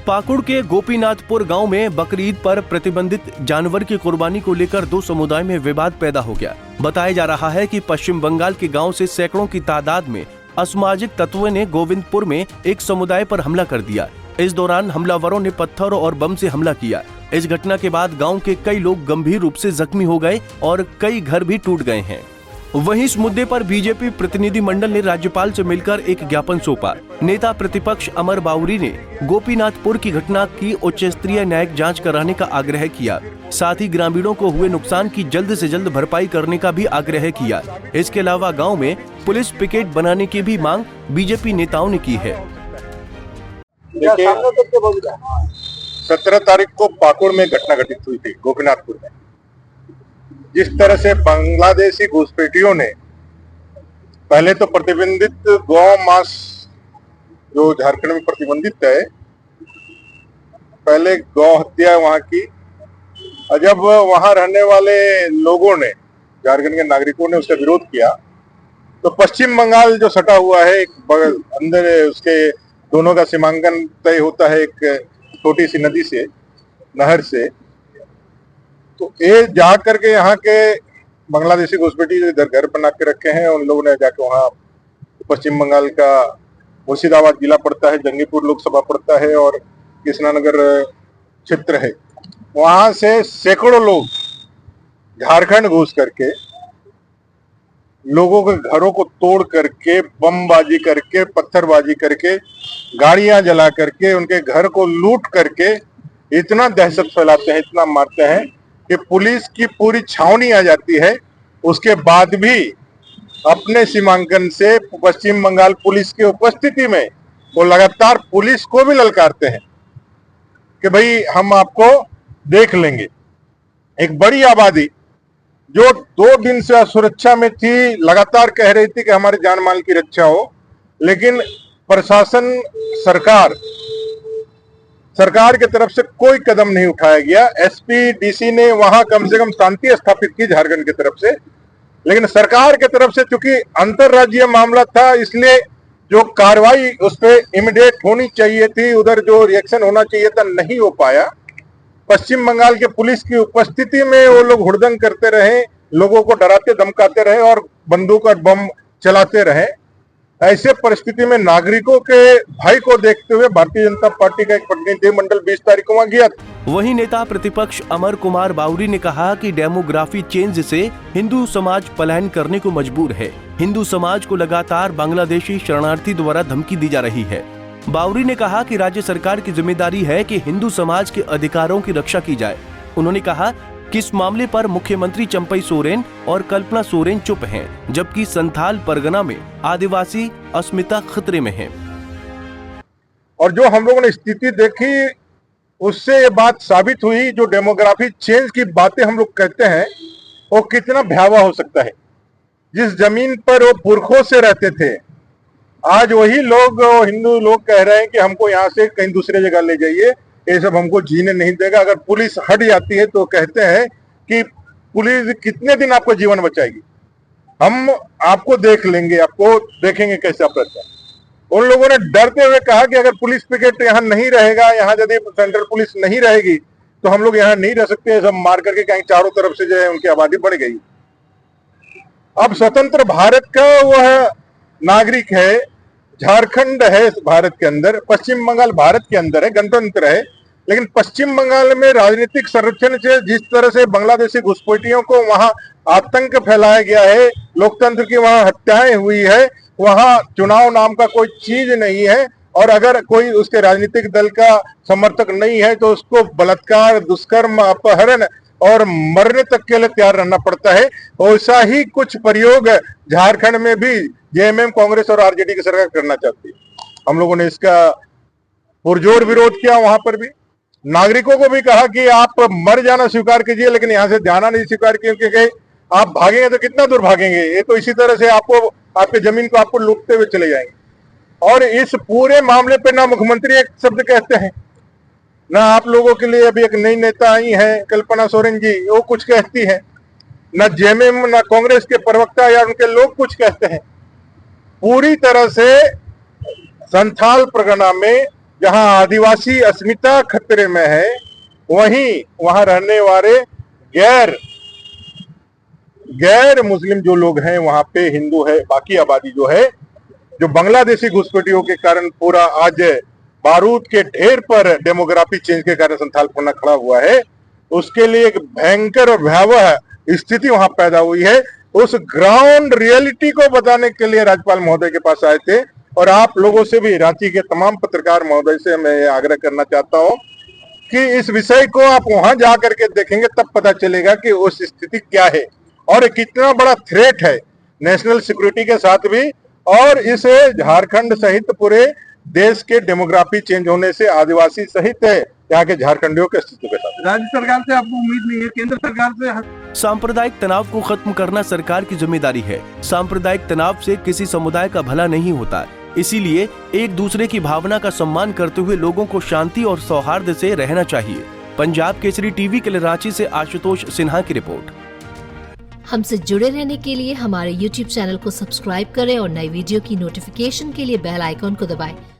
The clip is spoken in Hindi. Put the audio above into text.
पाकुड़ के गोपीनाथपुर गांव में बकरीद पर प्रतिबंधित जानवर की कुर्बानी को लेकर दो समुदाय में विवाद पैदा हो गया। बताया जा रहा है कि पश्चिम बंगाल के गांव से सैकड़ों की तादाद में असामाजिक तत्वों ने गोविंदपुर में एक समुदाय पर हमला कर दिया। इस दौरान हमलावरों ने पत्थर और बम से हमला किया। इस घटना के बाद गांव के कई लोग गंभीर रूप से जख्मी हो गए और कई घर भी टूट गए हैं। वहीं इस मुद्दे पर बीजेपी प्रतिनिधि मंडल ने राज्यपाल से मिलकर एक ज्ञापन सौंपा। नेता प्रतिपक्ष अमर बाउरी ने गोपीनाथपुर की घटना की उच्च स्तरीय न्यायिक जांच कराने का आग्रह किया। साथ ही ग्रामीणों को हुए नुकसान की जल्द से जल्द भरपाई करने का भी आग्रह किया। इसके अलावा गाँव में पुलिस पिकेट बनाने की भी मांग बीजेपी नेताओं ने की है। 17 तारीख को पाकुड़ में घटना घटित हुई थी गोपीनाथपुर में। जिस तरह से बांग्लादेशी घुसपैठियों ने पहले तो प्रतिबंधित गौ मांस जो झारखंड में प्रतिबंधित है, पहले गौ हत्या वहां की, और जब वहां रहने वाले लोगों ने, झारखंड के नागरिकों ने उसका विरोध किया, तो पश्चिम बंगाल जो सटा हुआ है अंदर, उसके दोनों का सीमांकन तय होता है एक छोटी सी नदी से, नहर से। तो ये जा करके यहाँ के बांग्लादेशी घुसपैठी इधर घर बना के रखे हैं। उन लोगों ने जाके वहाँ, पश्चिम बंगाल का मुर्शिदाबाद जिला पड़ता है, जंगीपुर लोकसभा पड़ता है और कृष्णानगर क्षेत्र है, वहां से सैकड़ों लोग झारखंड घुस करके लोगों के घरों को तोड़ करके, बमबाजी करके, पत्थरबाजी करके, गाड़ियां जला करके, उनके घर को लूट करके इतना दहशत फैलाते हैं, इतना मारते हैं कि पुलिस की पूरी छावनी आ जाती है। उसके बाद भी अपने सीमांकन से पश्चिम बंगाल पुलिस की उपस्थिति में वो लगातार पुलिस को भी ललकारते हैं कि भाई हम आपको देख लेंगे। एक बड़ी आबादी जो 2 दिन से असुरक्षा में थी, लगातार कह रही थी कि हमारे जान माल की रक्षा हो, लेकिन प्रशासन, सरकार की तरफ से कोई कदम नहीं उठाया गया। एसपी, डीसी ने वहां कम से कम शांति स्थापित की झारखंड की तरफ से, लेकिन सरकार की तरफ से चूंकि अंतरराज्यीय मामला था, इसलिए जो कार्रवाई उस पर इमीडिएट होनी चाहिए थी, उधर जो रिएक्शन होना चाहिए था, नहीं हो पाया। पश्चिम बंगाल के पुलिस की उपस्थिति में वो लोग हुड़दंग करते रहे, लोगों को डराते धमकाते रहे और बंदूक और बम चलाते रहे। ऐसे परिस्थिति में नागरिकों के भय को देखते हुए भारतीय जनता पार्टी का एक प्रतिनिधिमंडल 20 तारीख को वहां गया। वहीं नेता प्रतिपक्ष अमर कुमार बाउरी ने कहा कि डेमोग्राफी चेंज से हिंदू समाज पलायन करने को मजबूर है। हिंदू समाज को लगातार बांग्लादेशी शरणार्थी द्वारा धमकी दी जा रही है। बाउरी ने कहा कि राज्य सरकार की जिम्मेदारी है कि हिंदू समाज के अधिकारों की रक्षा की जाए। उन्होंने कहा कि इस मामले पर मुख्यमंत्री चंपई सोरेन और कल्पना सोरेन चुप हैं, जबकि संथाल परगना में आदिवासी अस्मिता खतरे में है। और जो हम लोगों ने स्थिति देखी, उससे ये बात साबित हुई, जो डेमोग्राफी चेंज की बातें हम लोग कहते हैं, वो कितना भयावह हो सकता है। जिस जमीन पर वो पुरखों से रहते थे, आज वही लोग, हिंदू लोग कह रहे हैं कि हमको यहाँ से कहीं दूसरे जगह ले जाइए, ये सब हमको जीने नहीं देगा। अगर पुलिस हट जाती है तो कहते हैं कि पुलिस कितने दिन आपको जीवन बचाएगी, हम आपको देख लेंगे, आपको देखेंगे कैसे आप रहते हैं। उन लोगों ने डरते हुए कहा कि अगर पुलिस पिकेट यहाँ नहीं रहेगा, यहाँ यदि सेंट्रल पुलिस नहीं रहेगी तो हम लोग यहाँ नहीं रह सकते, सब मार करके कहीं चारों तरफ से जो है उनकी आबादी बढ़ गई। अब स्वतंत्र भारत का वह नागरिक है, झारखंड है भारत के अंदर, पश्चिम बंगाल भारत के अंदर है, गणतंत्र है, लेकिन पश्चिम बंगाल में राजनीतिक संरक्षण से जिस तरह से बांग्लादेशी घुसपैठियों को वहां आतंक फैलाया गया है, लोकतंत्र की वहां हत्याएं हुई है, वहां चुनाव नाम का कोई चीज नहीं है, और अगर कोई उसके राजनीतिक दल का समर्थक नहीं है तो उसको बलात्कार, दुष्कर्म, अपहरण और मरने तक के लिए तैयार रहना पड़ता है। वैसा ही कुछ प्रयोग झारखंड में भी जेएमएम, कांग्रेस और आरजेडी की सरकार करना चाहती है। हम लोगों ने इसका पुरजोर विरोध किया। वहां पर भी नागरिकों को भी कहा कि आप मर जाना स्वीकार कीजिए, लेकिन यहां से जाना नहीं स्वीकार कीजिए, क्योंकि आप भागेंगे तो कितना दूर भागेंगे, ये तो इसी तरह से आपको, आपके जमीन को आपको लूटते हुए चले जाएंगे। और इस पूरे मामले पे ना मुख्यमंत्री एक शब्द कहते हैं, ना आप लोगों के लिए अभी एक नई नेता आई है कल्पना सोरेन जी, वो कुछ कहती है, ना जेएमएम, ना कांग्रेस के प्रवक्ता या उनके लोग कुछ कहते हैं। पूरी तरह से संथाल परगना में जहां आदिवासी अस्मिता खतरे में है, वहीं वहां रहने वाले गैर मुस्लिम जो लोग हैं, वहां पे हिंदू है, बाकी आबादी जो है, जो बांग्लादेशी घुसपैठियों के कारण पूरा आज बारूद के ढेर पर डेमोग्राफी चेंज के कारण संथालपना खड़ा हुआ है, उसके लिए एक भयंकर और भयावह स्थिति वहां पैदा हुई है। उस ग्राउंड रियलिटी को बताने के लिए राज्यपाल महोदय के पास आए थे और आप लोगों से भी, रांची के तमाम पत्रकार महोदय से मैं आग्रह करना चाहता हूं कि इस विषय को आप वहां जाकर के देखेंगे, तब पता चलेगा कि उस स्थिति क्या है और कितना बड़ा थ्रेट है नेशनल सिक्योरिटी के साथ भी, और इस झारखंड सहित पूरे देश के डेमोग्राफी चेंज होने से आदिवासी सहित यहाँ के झारखंडियों के अस्तित्व के साथ। राज्य सरकार से आपको उम्मीद नहीं है, केंद्र सरकार से? सांप्रदायिक तनाव को खत्म करना सरकार की जिम्मेदारी है। सांप्रदायिक तनाव से किसी समुदाय का भला नहीं होता, इसीलिए एक दूसरे की भावना का सम्मान करते हुए लोगों को शांति और सौहार्द से रहना चाहिए। पंजाब केसरी टीवी के लिए रांची से आशुतोष सिन्हा की रिपोर्ट। हमसे जुड़े रहने के लिए हमारे YouTube चैनल को सब्सक्राइब करें और नई वीडियो की नोटिफिकेशन के लिए बेल आइकॉन को दबाएं।